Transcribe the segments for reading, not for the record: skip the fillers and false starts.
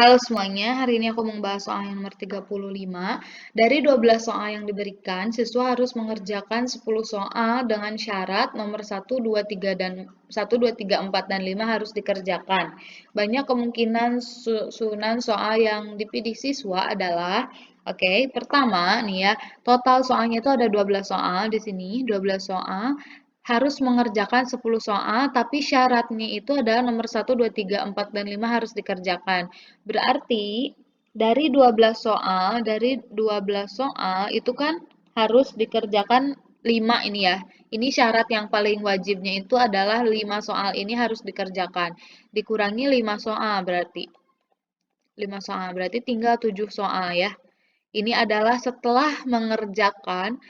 Halo semuanya, hari ini aku mau membahas soal yang nomor 35. Dari 12 soal yang diberikan, siswa harus mengerjakan 10 soal dengan syarat nomor 1, 2, 3, dan 1, 2, 3, 4, dan 5 harus dikerjakan. Banyak kemungkinan susunan soal yang dipilih siswa adalah, oke, pertama nih ya, total soalnya itu ada 12 soal di sini, 12 soal harus mengerjakan 10 soal, tapi syaratnya itu adalah nomor 1, 2, 3, 4, dan 5 harus dikerjakan. Berarti dari 12 soal itu kan harus dikerjakan 5 ini ya. Ini syarat yang paling wajibnya itu adalah 5 soal ini harus dikerjakan. Dikurangi 5 soal berarti. 5 soal berarti tinggal 7 soal ya. Ini adalah setelah mengerjakan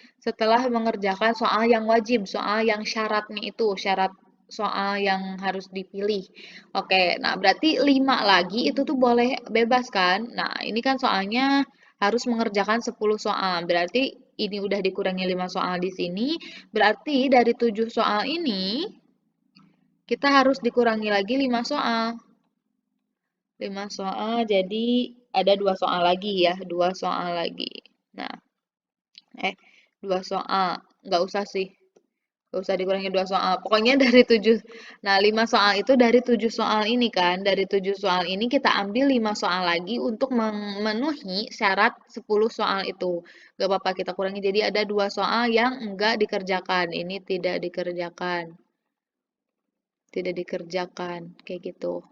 soal yang wajib, soal yang syaratnya itu, syarat soal yang harus dipilih. Oke, nah berarti 5 lagi itu tuh boleh bebas kan? Nah, ini kan soalnya harus mengerjakan 10 soal. Berarti ini udah dikurangi 5 soal di sini. Berarti dari 7 soal ini kita harus dikurangi lagi 5 soal. 5 soal jadi ada 2 soal lagi ya, 2 soal lagi. Nah, eh 2 soal, nggak usah sih, nggak usah dikurangi 2 soal. Pokoknya dari 7, nah 5 soal itu dari 7 soal ini kan, dari 7 soal ini kita ambil 5 soal lagi untuk memenuhi syarat 10 soal itu. Nggak apa-apa kita kurangi, jadi ada 2 soal yang enggak dikerjakan, ini tidak dikerjakan, kayak gitu.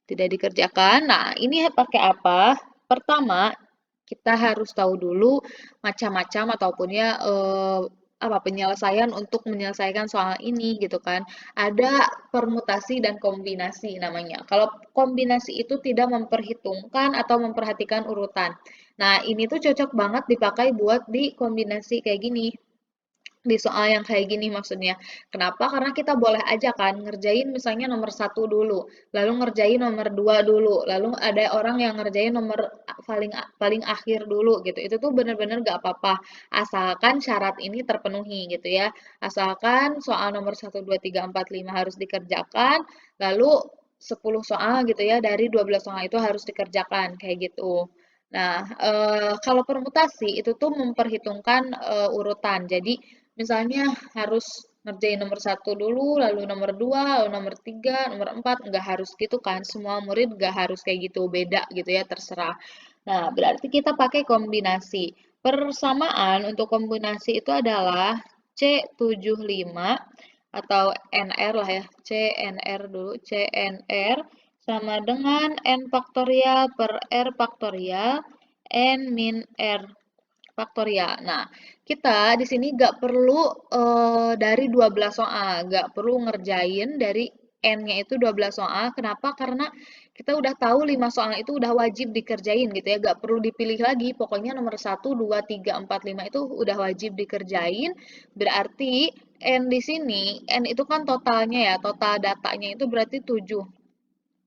Tidak dikerjakan. Nah, ini pakai apa? Pertama, kita harus tahu dulu macam-macam ataupun ya apa penyelesaian untuk menyelesaikan soal ini gitu kan. Ada permutasi dan kombinasi namanya. Kalau kombinasi itu tidak memperhitungkan atau memperhatikan urutan. Nah, ini tuh cocok banget dipakai buat di kombinasi kayak gini, di soal yang kayak gini maksudnya. Kenapa? Karena kita boleh aja kan ngerjain misalnya nomor 1 dulu, lalu ngerjain nomor 2 dulu, lalu ada orang yang ngerjain nomor paling paling akhir dulu gitu. Itu tuh bener-bener gak apa-apa, asalkan syarat ini terpenuhi gitu ya. Asalkan soal nomor 1, 2, 3, 4, 5 harus dikerjakan, lalu 10 soal gitu ya, dari 12 soal itu harus dikerjakan kayak gitu. Nah, kalau permutasi itu tuh memperhitungkan urutan. Jadi misalnya harus ngerjain nomor 1 dulu, lalu nomor 2, lalu nomor 3, nomor 4, nggak harus gitu kan. Semua murid nggak harus kayak gitu, beda gitu ya, terserah. Nah, berarti kita pakai kombinasi. Persamaan untuk kombinasi itu adalah C75 atau NR lah ya, CNR dulu, CNR sama dengan N faktorial per R faktorial N min R faktorial. Nah, kita di sini nggak perlu dari 12 soal, nggak perlu ngerjain dari N-nya itu 12 soal. Kenapa? Karena kita udah tahu 5 soal itu udah wajib dikerjain gitu ya, nggak perlu dipilih lagi. Pokoknya nomor 1, 2, 3, 4, 5 itu udah wajib dikerjain. Berarti N di sini, N itu kan totalnya ya, total datanya itu berarti 7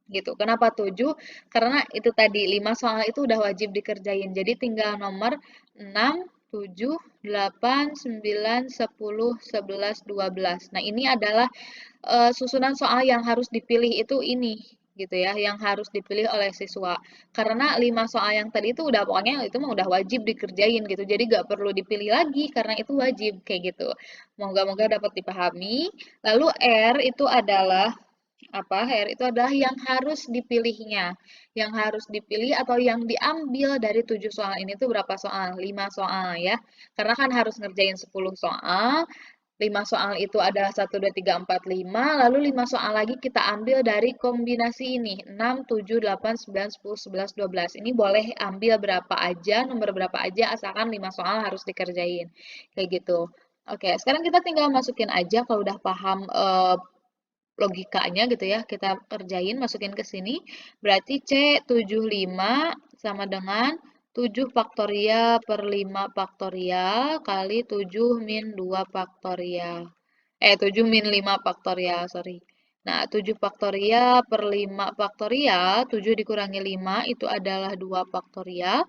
gitu. Kenapa 7? Karena itu tadi 5 soal itu udah wajib dikerjain. Jadi tinggal nomor 6, 7, 8, 9, 10, 11, 12. Nah, ini adalah susunan soal yang harus dipilih itu ini gitu ya, yang harus dipilih oleh siswa. Karena 5 soal yang tadi itu udah pokoknya itu mah udah wajib dikerjain gitu. Jadi gak perlu dipilih lagi karena itu wajib kayak gitu. Moga-moga dapat dipahami. Lalu R itu adalah apa? HR itu adalah yang harus dipilihnya. Yang harus dipilih atau yang diambil dari 7 soal ini tuh berapa soal? 5 soal ya. Karena kan harus ngerjain 10 soal. 5 soal itu adalah 1, 2, 3, 4, 5. Lalu 5 soal lagi kita ambil dari kombinasi ini. 6, 7, 8, 9, 10, 11, 12. Ini boleh ambil berapa aja, nomor berapa aja, asalkan 5 soal harus dikerjain. Kayak gitu. Oke, sekarang kita tinggal masukin aja kalau udah paham logikanya gitu ya, kita kerjain, masukin ke sini. Berarti C75 sama dengan 7 faktorial per 5 faktorial kali 7 min 2 faktorial. 7 min 5 faktorial, sorry. Nah, 7 faktorial per 5 faktorial, 7 dikurangi 5 itu adalah 2 faktorial.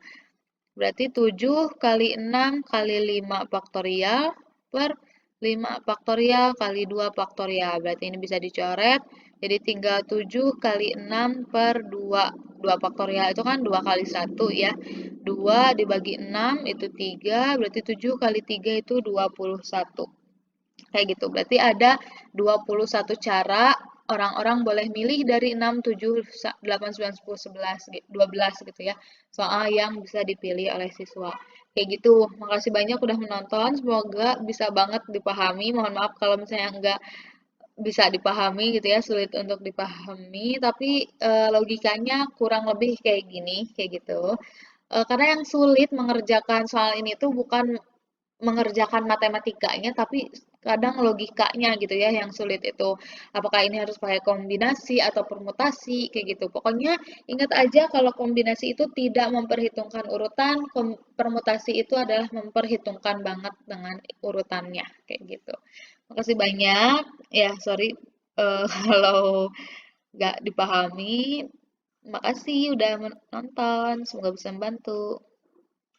Berarti 7 kali 6 kali 5 faktorial per 5 faktorial kali 2 faktorial. Berarti ini bisa dicoret. Jadi tinggal 7 kali 6 per 2 2 faktorial itu kan 2 kali 1 ya. 2 dibagi 6 itu 3, berarti 7 kali 3 itu 21. Kayak gitu. Berarti ada 21 cara orang-orang boleh milih dari 6, 7, 8, 9, 10, 11, 12 gitu ya. Soal yang bisa dipilih oleh siswa. Kayak gitu. Makasih banyak udah menonton. Semoga bisa banget dipahami. Mohon maaf kalau misalnya enggak bisa dipahami gitu ya, sulit untuk dipahami, tapi logikanya kurang lebih kayak gini, kayak gitu. Karena yang sulit mengerjakan soal ini tuh bukan mengerjakan matematikanya, tapi kadang logikanya gitu ya yang sulit itu. Apakah ini harus pakai kombinasi atau permutasi kayak gitu. Pokoknya ingat aja kalau kombinasi itu tidak memperhitungkan urutan, permutasi itu adalah memperhitungkan banget dengan urutannya kayak gitu. Makasih banyak. Ya, sorry kalau nggak dipahami. Makasih udah menonton. Semoga bisa membantu.